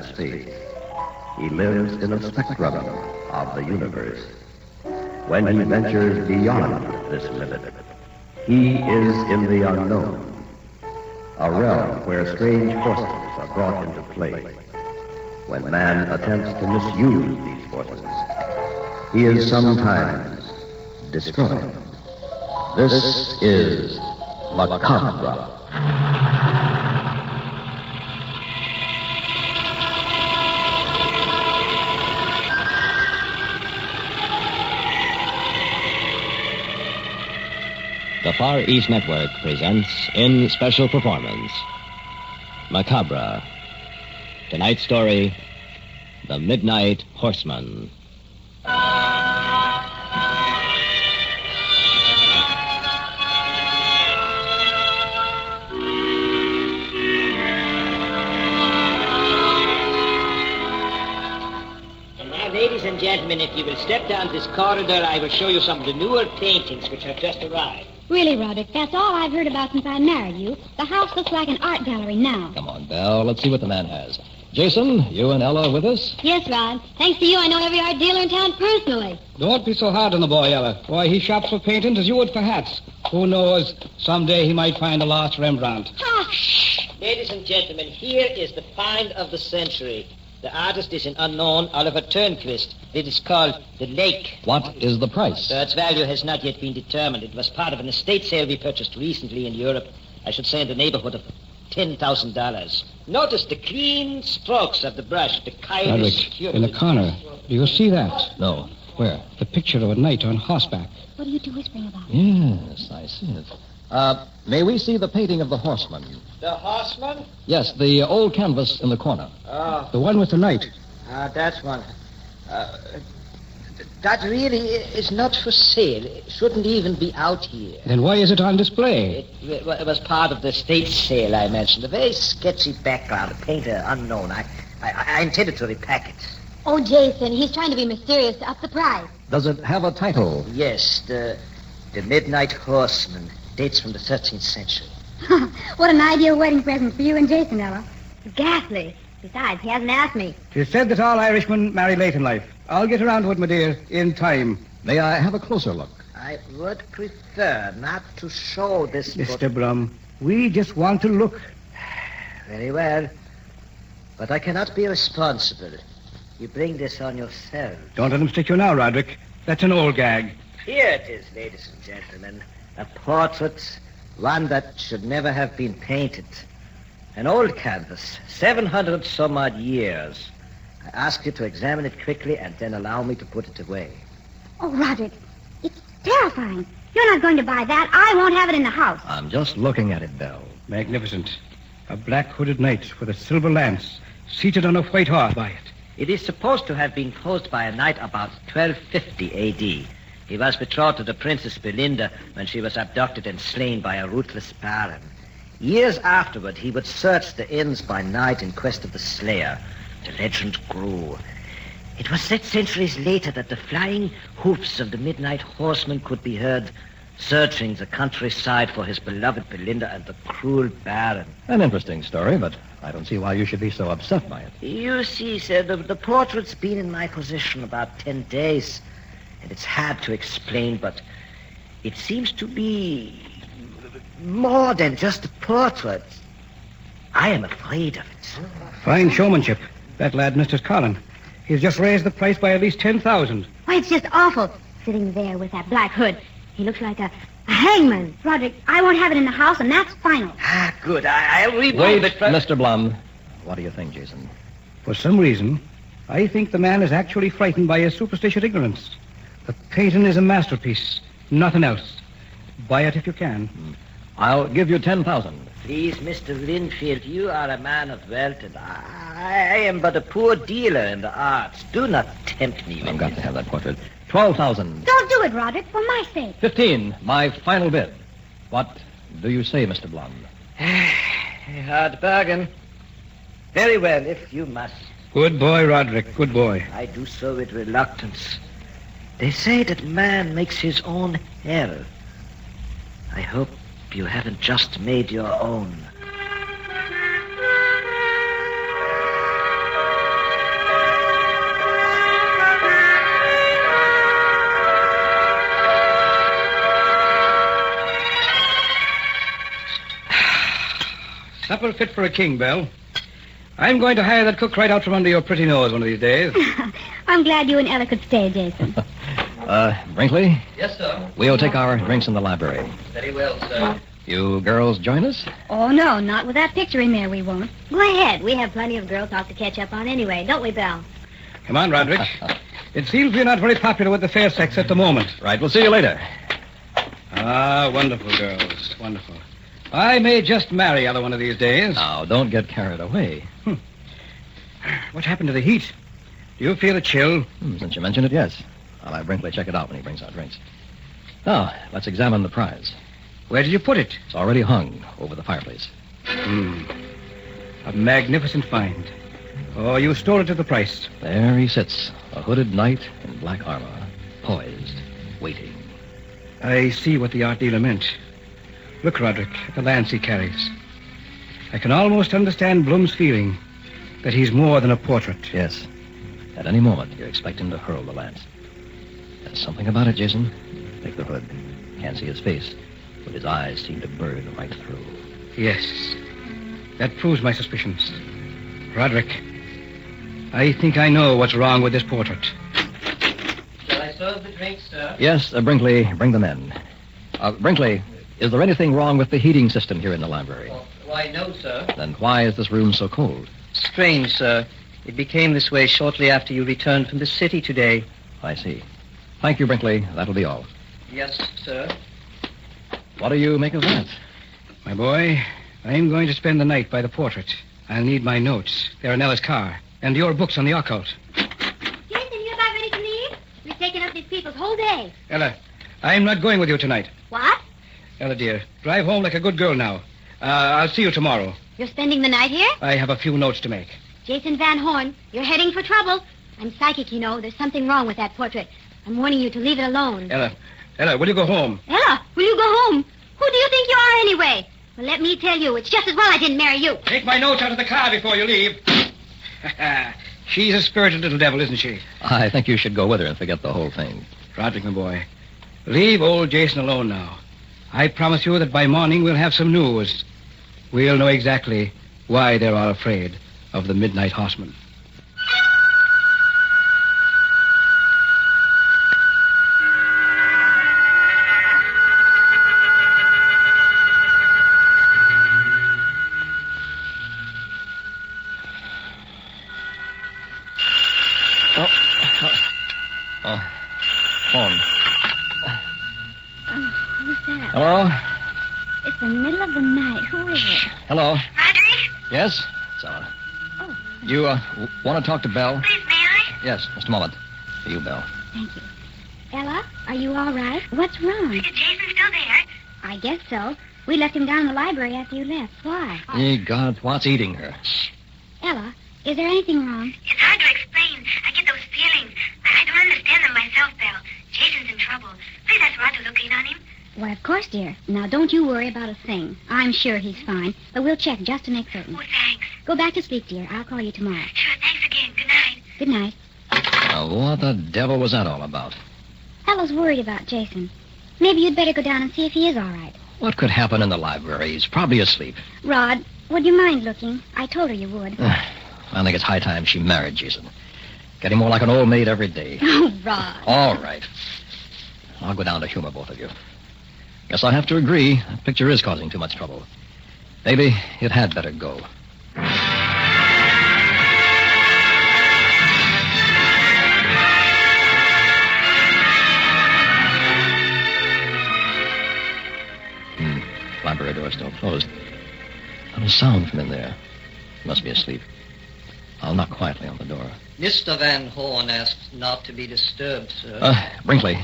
man's faith. He lives in a spectrum of the universe. When he ventures beyond this limit, he is in the unknown, a realm where strange forces are brought into play. When man attempts to misuse these forces, he is sometimes destroyed. This is Macabre. The Far East Network presents in special performance Macabre. Tonight's story, The Midnight Horseman. Ladies and gentlemen, if you will step down this corridor, I will show you some of the newer paintings which have just arrived. Really, Roderick, that's all I've heard about since I married you. The house looks like an art gallery now. Come on, Belle. Let's see what the man has. Jason, you and Ella with us? Yes, Rod. Thanks to you, I know every art dealer in town personally. Don't be so hard on the boy, Ella. Why, he shops for paintings as you would for hats. Who knows, someday he might find a lost Rembrandt. Ah, shh! Ladies and gentlemen, here is the find of the century. The artist is an unknown Oliver Turnquist. It is called The Lake. What is the price? Its value has not yet been determined. It was part of an estate sale we purchased recently in Europe. I should say in the neighborhood of $10,000. Notice the clean strokes of the brush, the kindness. Roderick, in the corner. Do you see that? No. Where? The picture of a knight on horseback. What are you two whispering about? Yes, I see it. May we see the painting of the horseman? The horseman? Yes, the old canvas in the corner. Oh, The one with the knight. that's one. That really is not for sale. It shouldn't even be out here. Then why is it on display? It was part of the estate sale I mentioned. A very sketchy background, a painter unknown. I intended to repack it. Oh, Jason, he's trying to be mysterious to up the price. Does it have a title? Yes, the Midnight Horseman. Dates from the 13th century. What an ideal wedding present for you and Jason, Ella. Ghastly. Besides, he hasn't asked me. It's said that all Irishmen marry late in life. I'll get around to it, my dear, in time. May I have a closer look? I would prefer not to show this Mr. Blum, we just want to look. Very well. But I cannot be responsible. You bring this on yourself. Don't let him stick you now, Roderick. That's an old gag. Here it is, ladies and gentlemen. A portrait, one that should never have been painted. An old canvas, 700 some odd years. I ask you to examine it quickly and then allow me to put it away. Oh, Roderick, it's terrifying. You're not going to buy that. I won't have it in the house. I'm just looking at it, Belle. Magnificent. A black-hooded knight with a silver lance, seated on a white horse by it. It is supposed to have been posed by a knight about 1250 A.D. He was betrothed to the Princess Belinda when she was abducted and slain by a ruthless baron. Years afterward, he would search the inns by night in quest of the slayer. The legend grew. It was said centuries later that the flying hoofs of the Midnight Horseman could be heard searching the countryside for his beloved Belinda and the cruel baron. An interesting story, but I don't see why you should be so upset by it. You see, sir, the portrait's been in my possession about 10 days. And it's hard to explain, but it seems to be more than just a portrait. I am afraid of it. Fine showmanship. That lad, Mr. Collin. He's just raised the price by at least 10,000. Why, it's just awful. Sitting there with that black hood. He looks like a hangman. Roderick, I won't have it in the house, and that's final. Ah, good. I'll remove Wait, it from... Mr. Blum. What do you think, Jason? For some reason, I think the man is actually frightened by his superstitious ignorance. The painting is a masterpiece, nothing else. Buy it if you can. I'll give you 10,000. Please, Mr. Linfield, you are a man of wealth, and I am but a poor dealer in the arts. Do not tempt me. I've got to have that portrait. 12,000. Don't do it, Roderick, for my sake. 15. My final bid. What do you say, Mr. Blum? A hard bargain. Very well, if you must. Good boy, Roderick, good boy. I do so with reluctance. They say that man makes his own hell. I hope you haven't just made your own. supper fit for a king, Belle. I'm going to hire that cook right out from under your pretty nose one of these days. I'm glad you and Ella could stay, Jason. Brinkley, Yes, sir. we'll take our drinks in the library. Very well, sir. You girls join us? Oh, no, not with that picture in there, we won't. Go ahead. We have plenty of girl talk to catch up on anyway, don't we, Belle? Come on, Roderick. It seems we're not very popular with the fair sex at the moment. Right, we'll see you later. Ah, wonderful girls. Wonderful. I may just marry Ella one of these days. Now, don't get carried away. What happened to the heat? Do you feel a chill? Since you mentioned it, yes. I'll have Brinkley check it out when he brings our drinks. Now, let's examine the prize. Where did you put it? It's already hung over the fireplace. A magnificent find. Oh, you stole it at the price. There he sits, a hooded knight in black armor, poised, waiting. I see what the art dealer meant. Look, Roderick, at the lance he carries. I can almost understand Bloom's feeling that he's more than a portrait. Yes. At any moment, you expect him to hurl the lance. There's something about it, Jason. Take the hood. Can't see his face, but his eyes seem to burn right through. Yes. That proves my suspicions. Roderick, I think I know what's wrong with this portrait. Shall I serve the drinks, sir? Yes, Brinkley, bring them in. Brinkley, is there anything wrong with the heating system here in the library? Why, no, sir. Then why is this room so cold? Strange, sir. It became this way shortly after you returned from the city today. I see. Thank you, Brinkley. That'll be all. Yes, sir. What do you make of that? My boy, I'm going to spend the night by the portrait. I'll need my notes. They're in Ella's car. And your books on the occult. Jason, you about ready to leave? We've taken up these people's whole day. Ella, I'm not going with you tonight. What? Ella, dear, drive home like a good girl now. I'll see you tomorrow. You're spending the night here? I have a few notes to make. Jason Van Horn, you're heading for trouble. I'm psychic, you know. There's something wrong with that portrait. I'm warning you to leave it alone. Ella, will you go home? Ella, will you go home? Who do you think you are anyway? Well, let me tell you, it's just as well I didn't marry you. Take my notes out of the car before you leave. She's a spirited little devil, isn't she? I think you should go with her and forget the whole thing. Roderick, my boy, leave old Jason alone now. I promise you that by morning we'll have some news. We'll know exactly why they're all afraid of the Midnight Horseman. Phone. Who's that? Hello? It's the middle of the night. Who is it? Hello? Roderick, Yes? It's Ella. Oh. You, want to talk to Belle? please, may I? Yes, just a moment. For you, Belle. Thank you. Ella, are you all right? What's wrong? Is Jason still there? I guess so. We left him down in the library after you left. Why? Ye God, what's eating her? Ella, is there anything wrong? It's hard to explain. I get those feelings. I don't understand them myself, Belle. Jason's in trouble. Please ask Rod to look in on him. Why, of course, dear. Now, don't you worry about a thing. I'm sure he's fine, but we'll check just to make certain. Oh, thanks. Go back to sleep, dear. I'll call you tomorrow. Sure, thanks again. Good night. Good night. Now, what the devil was that all about? Ella's worried about Jason. Maybe you'd better go down and see if he is all right. What could happen in the library? He's probably asleep. Rod, would you mind looking? I told her you would. I think it's high time she married Jason. Getting more like an old maid every day. Oh, Rod. All right. I'll go down to humor both of you. Guess I'll have to agree. That picture is causing too much trouble. Maybe it had better go. Library door still closed. Not a sound from in there. Must be asleep. I'll knock quietly on the door. Mr. Van Horn asked not to be disturbed, sir. Brinkley,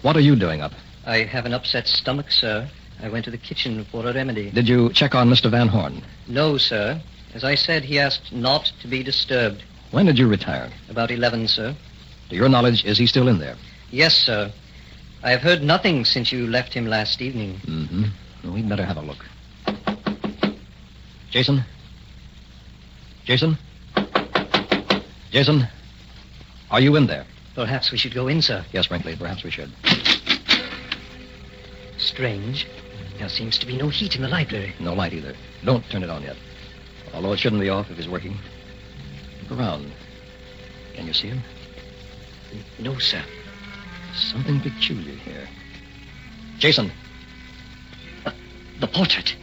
what are you doing up? I have an upset stomach, sir. I went to the kitchen for a remedy. Did you check on Mr. Van Horn? No, sir. As I said, he asked not to be disturbed. When did you retire? About 11, sir. To your knowledge, is he still in there? Yes, sir. I have heard nothing since you left him last evening. Mm-hmm. Well, we'd better have a look. Jason? Jason? Jason? Are you in there? Perhaps we should go in, sir. Yes, Brinkley, perhaps we should. Strange. There seems to be no heat in the library. No light either. Don't turn it on yet. Although it shouldn't be off if he's working. Look around. Can you see him? No, sir. Something peculiar here. Jason. The portrait.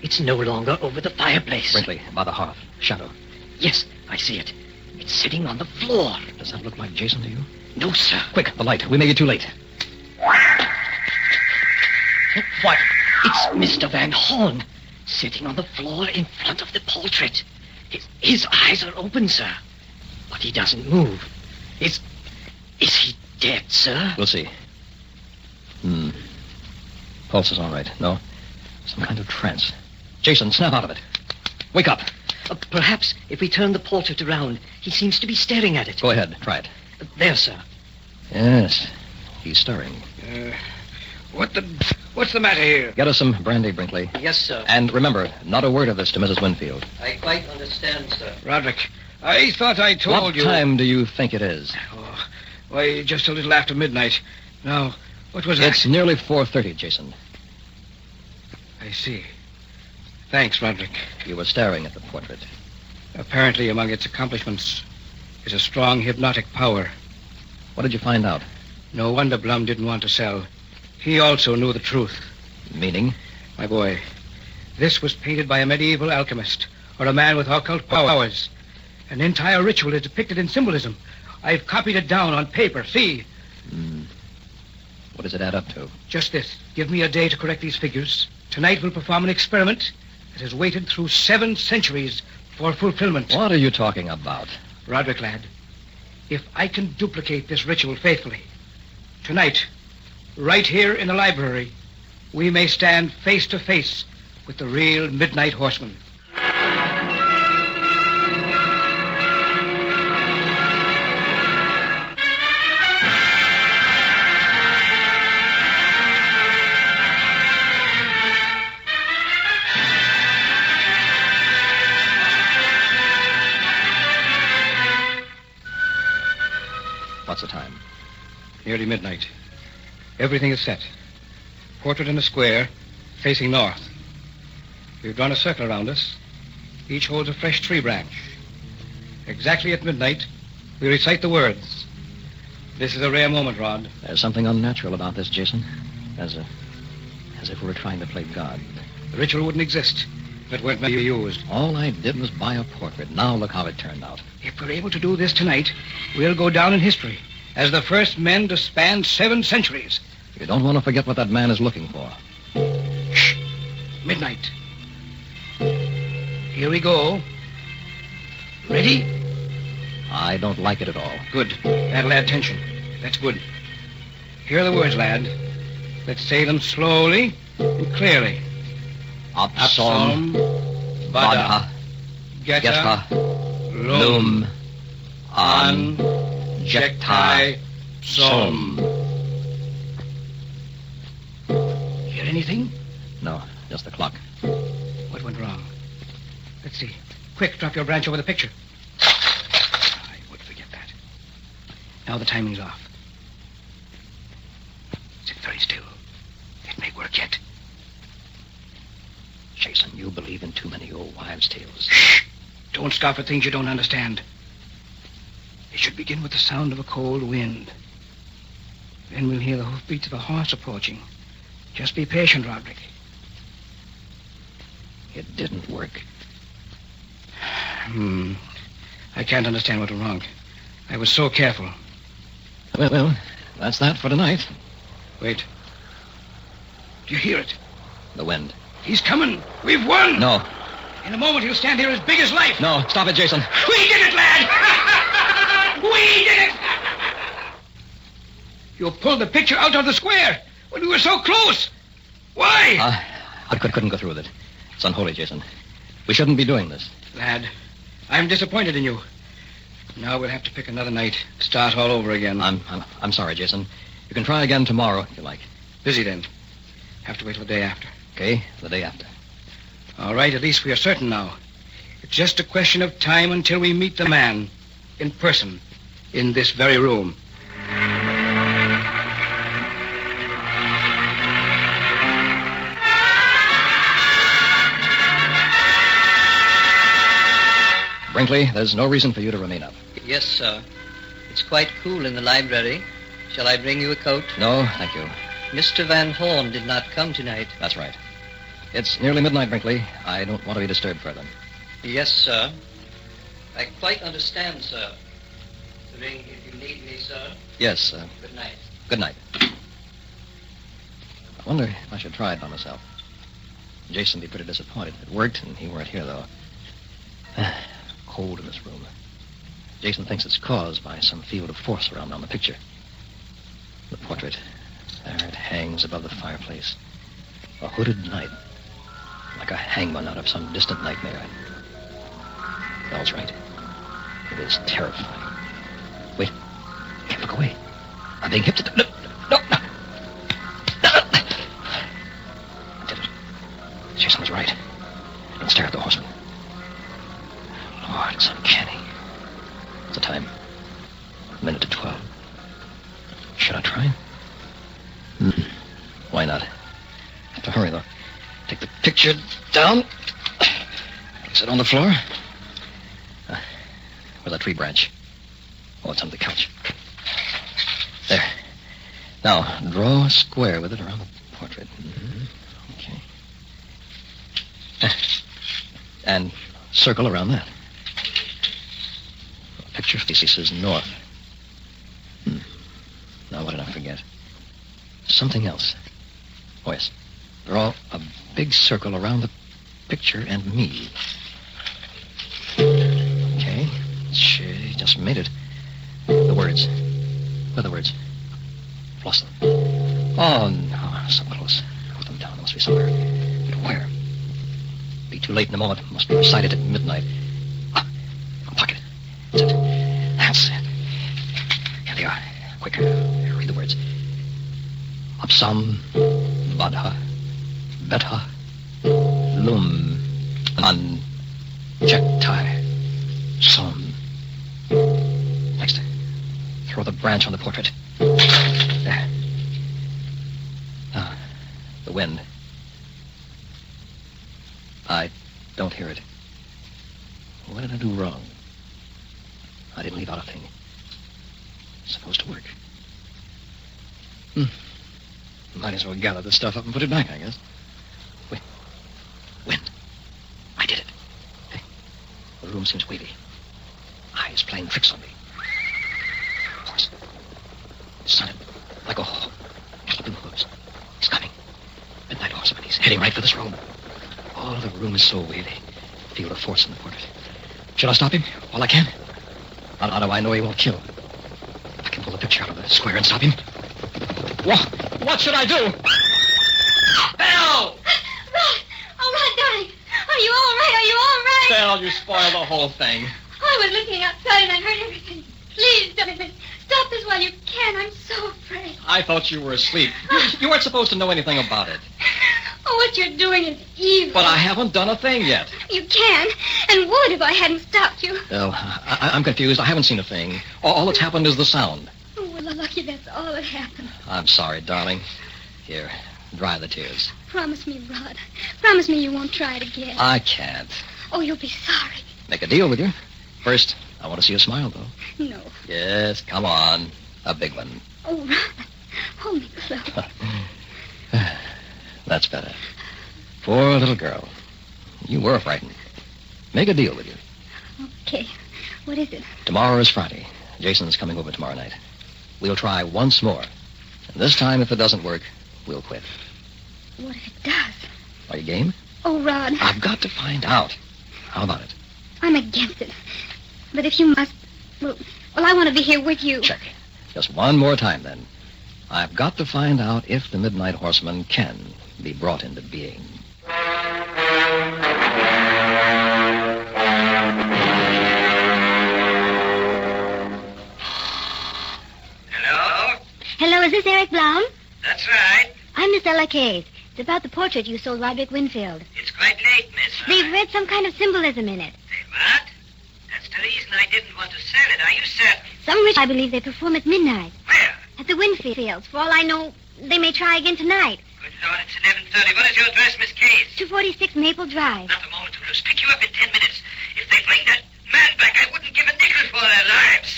It's no longer over the fireplace. Brinkley, by the hearth. Shadow. Yes, I see it. It's sitting on the floor. Does that look like Jason to you? No, sir. Quick, the light. We may be too late. What? It's Mr. Van Horn, sitting on the floor in front of the portrait. His eyes are open, sir. But he doesn't move. Is he dead, sir? We'll see. Pulse is all right. No, some kind of trance. Jason, snap out of it. Wake up. Perhaps if we turn the portrait around, he seems to be staring at it. Go ahead. Try it. There, sir. Yes, he's stirring. What's the matter here? Get us some brandy, Brinkley. Yes, sir. And remember, not a word of this to Mrs. Winfield. I quite understand, sir. Roderick, I thought I told What you... time do you think it is? Oh, why, just a little after midnight. Now, what was that? It's nearly 4:30, Jason. I see. Thanks, Roderick. You were staring at the portrait. Apparently, among its accomplishments is a strong hypnotic power. What did you find out? No wonder Blum didn't want to sell. He also knew the truth. Meaning? My boy, this was painted by a medieval alchemist or a man with occult powers. An entire ritual is depicted in symbolism. I've copied it down on paper. See? What does it add up to? Just this. Give me a day to correct these figures. Tonight we'll perform an experiment that has waited through 7 centuries for fulfillment. What are you talking about? Roderick, lad, if I can duplicate this ritual faithfully, tonight, right here in the library, we may stand face to face with the real Midnight Horseman. What's the time? Nearly midnight. Everything is set. Portrait in a square, facing north. We've drawn a circle around us. Each holds a fresh tree branch. Exactly at midnight, we recite the words. This is a rare moment, Rod. There's something unnatural about this, Jason. As if we were trying to play God. The ritual wouldn't exist if it weren't meant to be used. All I did was buy a portrait. Now look how it turned out. If we're able to do this tonight, we'll go down in history as the first men to span 7 centuries. You don't want to forget what that man is looking for. Shh. Midnight. Here we go. Ready? I don't like it at all. Good. That'll add tension. That's good. Here are the words, lad. Let's say them slowly and clearly. Apsom, Vada, Vada, Geta, Lum, An, Jectai, Som. Hear anything? No, just the clock. What went wrong? Let's see. Quick, drop your branch over the picture. I would forget that. Now the timing's off. Sit very still. It may work yet. Jason, you believe in too many old wives' tales. Shh! Don't scoff at things you don't understand. It should begin with the sound of a cold wind. Then we'll hear the hoofbeats of a horse approaching. Just be patient, Roderick. It didn't work. I can't understand what went wrong. I was so careful. Well, that's that for tonight. Wait. Do you hear it? The wind. He's coming. We've won. No. In a moment, he'll stand here as big as life. No, stop it, Jason. We did it, lad! We did it! You pulled the picture out of the square when we were so close. Why? I couldn't go through with it. It's unholy, Jason. We shouldn't be doing this. Lad, I'm disappointed in you. Now we'll have to pick another night. Start all over again. I'm sorry, Jason. You can try again tomorrow if you like. Busy then. Have to wait till the day after. Okay, the day after. All right, at least we are certain now. It's just a question of time until we meet the man in person in this very room. Brinkley, there's no reason for you to remain up. Yes, sir. It's quite cool in the library. Shall I bring you a coat? No, thank you. Mr. Van Horn did not come tonight. That's right. It's nearly midnight, Brinkley. I don't want to be disturbed further. Yes, sir. I quite understand, sir. Ring if you need me, sir. Yes, Good night. good night. I wonder if I should try it by myself. Jason'd be pretty disappointed if it worked, and he weren't here, though. Cold in this room. Jason thinks it's caused by some field of force around on the picture. The portrait. There it hangs above the fireplace. A hooded knight. Like a hangman out of some distant nightmare. Bell's right. It is terrifying. Wait. Can't look away. I'm being hypnotized. No. I did it. Jason was right. Don't stare at the horseman. Lord, it's uncanny. What's the time? 1 minute to 12. Should I try? Why not? Have to hurry, though. Take the picture down. Place it on the floor. Where's that tree branch? Oh, it's under the couch. There. Now, draw a square with it around the portrait. Okay. And circle around that. The picture faces north. Now, what did I forget? Something else. Oh, yes. Draw a big circle around the picture and me. Okay. She just made it. The words. Where are the words? Lost them. Oh, no. So close. I wrote them down. There must be somewhere. But where? Be too late in a moment. Must be recited at midnight. Ah, pocket. That's it. That's it. Here they are. Quick. Read the words. Apsam Badha Betha Lum An Jektai Som. Next. Throw the branch on the portrait. There. Ah, the wind. I don't hear it. What did I do wrong? I didn't leave out a thing. It's supposed to work. Might as well gather the stuff up and put it back, I guess. Wait. Wind. I did it. Hey, the room seems wavy. Eyes playing tricks on me. Horse. Silent. Like a hawk. Blue hooves. He's coming. Midnight Horseman. He's heading right for this room. Oh, the room is so wavy. Field of force in the portrait. Shall I stop him while I can? How do I know he won't kill? I can pull the picture out of the square and stop him. What should I do? Belle! Rod! Oh, Rod, darling. Are you all right? Are you all right? Belle, you spoiled the whole thing. I was listening outside and I heard everything. Please, darling, stop this while you can. I'm so afraid. I thought you were asleep. You weren't supposed to know anything about it. Oh, what you're doing is evil. But I haven't done a thing yet. You can, and would if I hadn't stopped you. Well, I'm confused. I haven't seen a thing. All that's happened is the sound. Oh, well, lucky that's all that happened. I'm sorry, darling. Here, dry the tears. Promise me, Rod. Promise me you won't try it again. I can't. Oh, you'll be sorry. Make a deal with you. First, I want to see you smile, though. No. Yes, come on. A big one. Oh, Rod, hold me close. That's better. Poor little girl. You were frightened. Make a deal with you. Okay. What is it? Tomorrow is Friday. Jason's coming over tomorrow night. We'll try once more. And this time, if it doesn't work, we'll quit. What if it does? Are you game? Oh, Rod. I've got to find out. How about it? I'm against it. But if you must... Well, I want to be here with you. Check. Just one more time, then. I've got to find out if the Midnight Horseman can be brought into being. Hello? Hello, is this Eric Blum? That's right. I'm Miss Ella Case. It's about the portrait you sold Roderick Winfield. It's quite late, miss. They've read some kind of symbolism in it. What? That's the reason I didn't want to sell it. Are you certain? Some ritual I believe they perform at midnight. Where? At the Winfields. For all I know, they may try again tonight. Good Lord, it's 11:30. What is your address, Miss Case? 246 Maple Drive. Not a moment to lose. Pick you up in 10 minutes. If they bring that man back. I wouldn't give a nickel for their lives.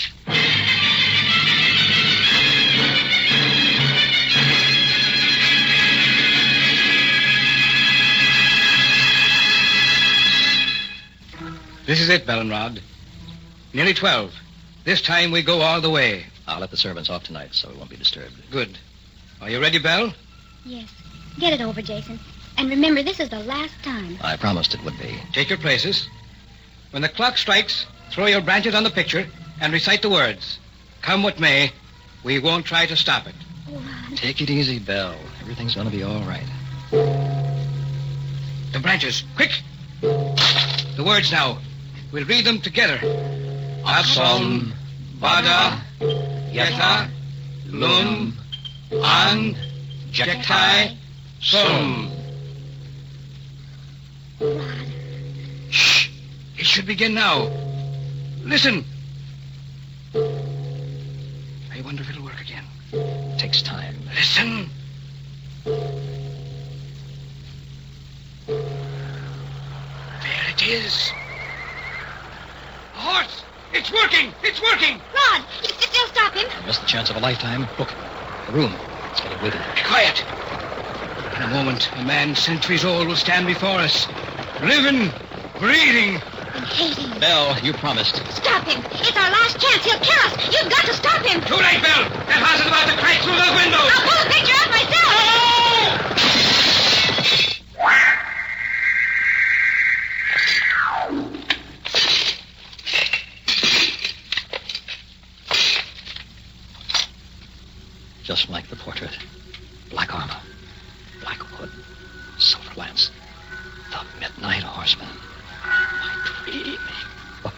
This is it, Bell and Rod. Nearly 12. This time we go all the way. I'll let the servants off tonight so we won't be disturbed. Good. Are you ready, Bell? Yes. Get it over, Jason. And remember, this is the last time. I promised it would be. Take your places. When the clock strikes, throw your branches on the picture and recite the words. Come what may, we won't try to stop it. Take it easy, Belle. Everything's going to be all right. The branches, quick! The words now. We'll read them together. Absom, Bada, Yeta, Lum, An, Jektai, Sum. Shh! It should begin now. Listen. I wonder if it'll work again. It takes time. Listen. There it is. A horse! It's working! It's working! Rod, still stop him. I missed the chance of a lifetime. Look, the room. It's getting bigger. Be quiet. In a moment, a man centuries old will stand before us. Living, breathing. And hating. Belle, you promised. Stop him. It's our last chance. He'll kill us. You've got to stop him. Too late, Belle. That house is about to crash through those windows. I'll pull the picture out myself. Just like the portrait. Black armor, black hood, silver lance. The Midnight Horseman. My dream. Oh,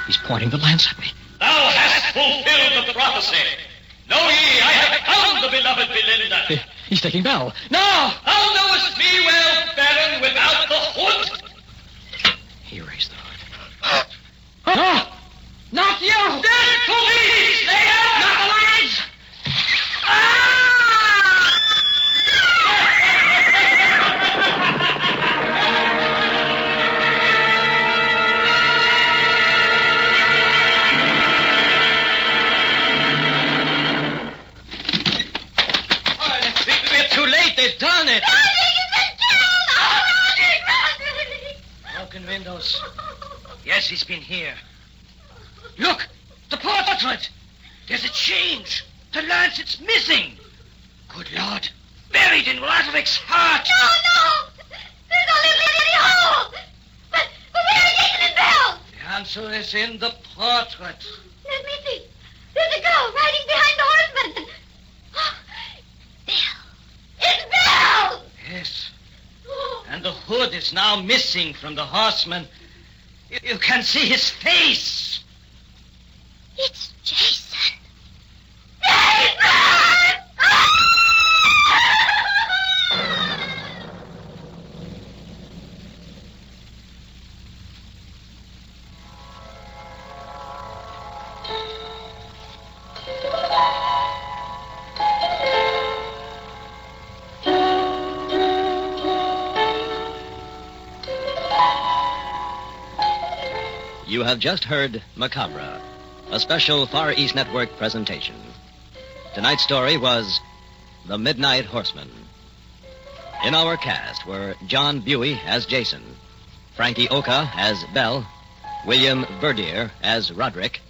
he's pointing the lance at me. Thou hast fulfilled the prophecy. Know ye, I have found the beloved Belinda. He's taking Belle. No! Thou knowest me well, Baron, without the hood. He raised the hood. No! Not you! Dead police! They have not the lance! We're too late. They've done it. Broken windows. Yes, he's been here. Look, the portrait. There's a change. The lance, it's missing. Good Lord. Buried in Roderick's heart. No! There's only a little hole. But where are Jason and Belle? The answer is in the portrait. Let me see. There's a girl riding behind the horseman. Belle. It's Belle! Yes. And the hood is now missing from the horseman. You can see his face. It's Jason. You have just heard Macabre, a special Far East Network presentation. Tonight's story was The Midnight Horseman. In our cast were John Buey as Jason, Frankie Oka as Belle, William Verdier as Roderick,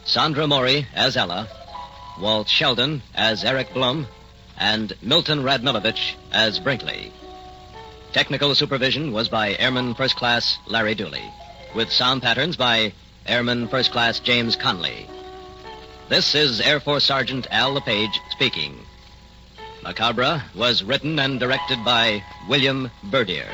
Sandra Mori as Ella, Walt Sheldon as Eric Blum, and Milton Radmilovich as Brinkley. Technical supervision was by Airman First Class Larry Dooley, with sound patterns by Airman First Class James Conley. This is Air Force Sergeant Al LePage speaking. Macabre was written and directed by William Verdier.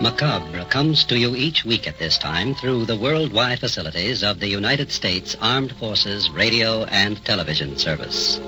Macabre comes to you each week at this time through the worldwide facilities of the United States Armed Forces Radio and Television Service.